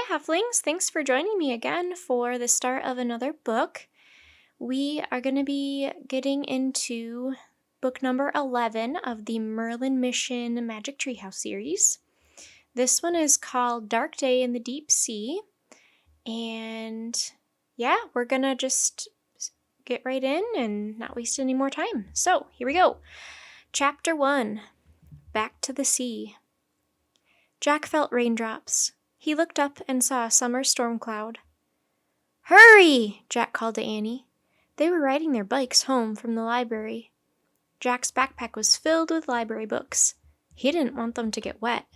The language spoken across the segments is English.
Halflings, thanks for joining me again for the start of another book. We are going to be getting into book number 11 of the Merlin Mission Magic Treehouse series. This one is called Dark Day in the Deep Sea. And yeah, we're going to just get right in and not waste any more time. So here we go. Chapter 1, Back to the Sea. Jack felt raindrops. He looked up and saw a summer storm cloud. "Hurry!" Jack called to Annie. They were riding their bikes home from the library. Jack's backpack was filled with library books. He didn't want them to get wet.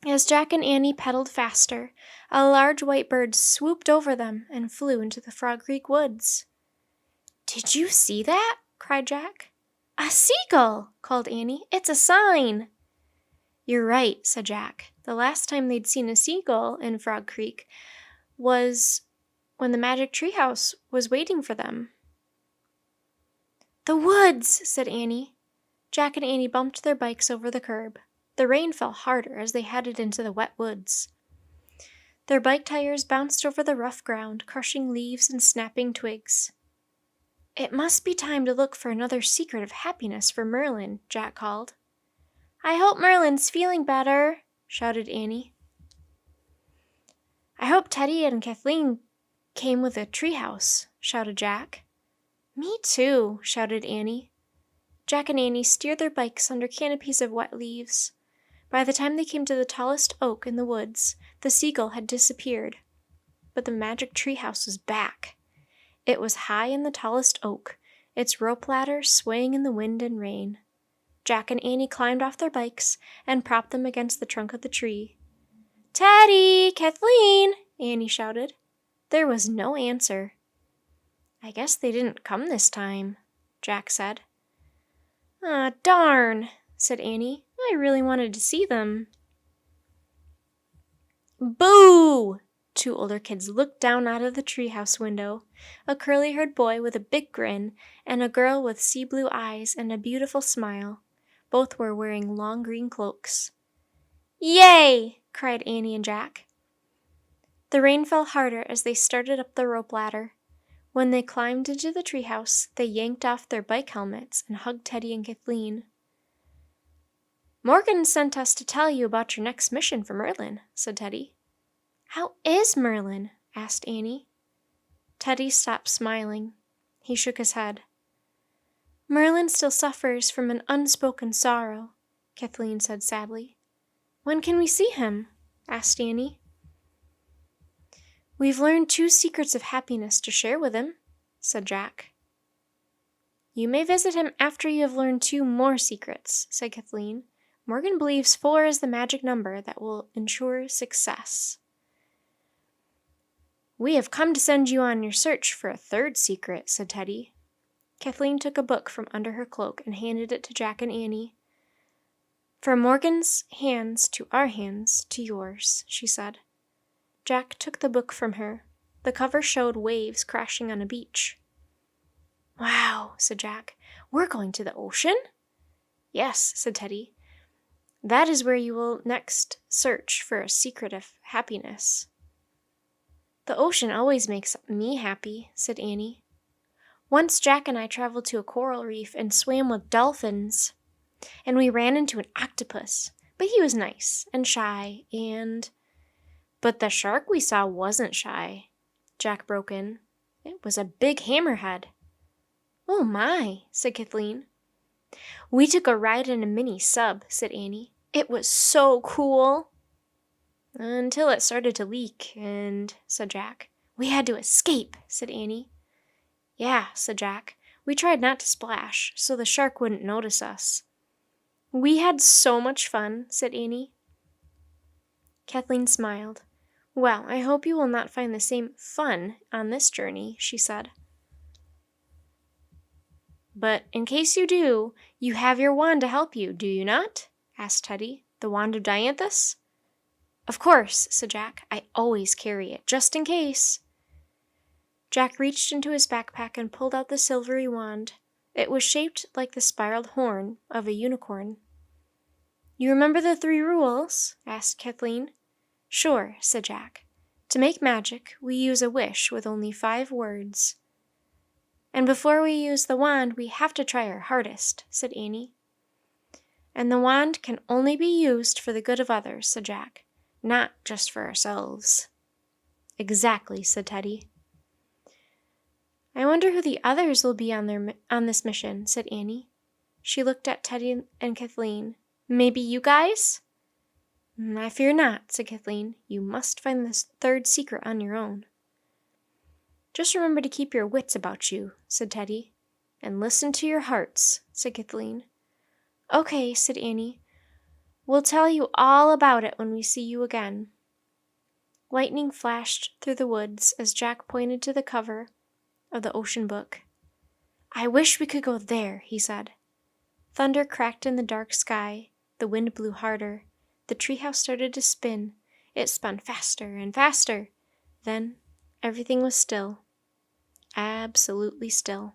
As Jack and Annie pedaled faster, a large white bird swooped over them and flew into the Frog Creek woods. "Did you see that?" cried Jack. "A seagull!" called Annie. "It's a sign!" "You're right," said Jack. The last time they'd seen a seagull in Frog Creek was when the magic treehouse was waiting for them. "The woods," said Annie. Jack and Annie bumped their bikes over the curb. The rain fell harder as they headed into the wet woods. Their bike tires bounced over the rough ground, crushing leaves and snapping twigs. "It must be time to look for another secret of happiness for Merlin," Jack called. "I hope Merlin's feeling better," shouted Annie. "I hope Teddy and Kathleen came with a treehouse," shouted Jack. "Me too," shouted Annie. Jack and Annie steered their bikes under canopies of wet leaves. By the time they came to the tallest oak in the woods, the seagull had disappeared. But the magic treehouse was back. It was high in the tallest oak, its rope ladder swaying in the wind and rain. Jack and Annie climbed off their bikes and propped them against the trunk of the tree. "Teddy! Kathleen!" Annie shouted. There was no answer. "I guess they didn't come this time," Jack said. "Ah, darn," said Annie. "I really wanted to see them." "Boo!" Two older kids looked down out of the treehouse window. A curly-haired boy with a big grin and a girl with sea-blue eyes and a beautiful smile. Both were wearing long green cloaks. "Yay!" cried Annie and Jack. The rain fell harder as they started up the rope ladder. When they climbed into the treehouse, they yanked off their bike helmets and hugged Teddy and Kathleen. "Morgan sent us to tell you about your next mission for Merlin," said Teddy. "How is Merlin?" asked Annie. Teddy stopped smiling. He shook his head. "Merlin still suffers from an unspoken sorrow," Kathleen said sadly. "When can we see him?" asked Annie. "We've learned 2 secrets of happiness to share with him," said Jack. "You may visit him after you have learned 2 more secrets," said Kathleen. "Morgan believes 4 is the magic number that will ensure success." "We have come to send you on your search for a 3rd secret," said Teddy. Kathleen took a book from under her cloak and handed it to Jack and Annie. "From Morgan's hands to our hands to yours," she said. Jack took the book from her. The cover showed waves crashing on a beach. "Wow," said Jack. "We're going to the ocean?" "Yes," said Teddy. "That is where you will next search for a secret of happiness." "The ocean always makes me happy," said Annie. "Once Jack and I traveled to a coral reef and swam with dolphins. And we ran into an octopus, but he was nice and shy and—" "But the shark we saw wasn't shy," Jack broke in. "It was a big hammerhead." "Oh my," said Kathleen. "We took a ride in a mini sub," said Annie. "It was so cool." "Until it started to leak said Jack. "We had to escape," said Annie. "Yeah," said Jack. "We tried not to splash, so the shark wouldn't notice us." "We had so much fun," said Annie. Kathleen smiled. "Well, I hope you will not find the same fun on this journey," she said. "But in case you do, you have your wand to help you, do you not?" asked Teddy. "The wand of Dianthus?" "Of course," said Jack. "I always carry it, just in case." Jack reached into his backpack and pulled out the silvery wand. It was shaped like the spiraled horn of a unicorn. "You remember the 3 rules?" asked Kathleen. Sure, said Jack. To make magic, we use a wish with only 5 words. And before we use the wand, we have to try our hardest, said Annie. And the wand can only be used for the good of others, said Jack, not just for ourselves. Exactly, said Teddy. I wonder who the others will be on this mission, said Annie. She looked at Teddy and Kathleen. Maybe you guys? I fear not, said Kathleen. You must find this 3rd secret on your own. Just remember to keep your wits about you, said Teddy. And listen to your hearts, said Kathleen. Okay, said Annie. We'll tell you all about it when we see you again. Lightning flashed through the woods as Jack pointed to the cover of the ocean book. I wish we could go there, he said. Thunder cracked in the dark sky. The wind blew harder. The treehouse started to spin. It spun faster and faster. Then everything was still. Absolutely still.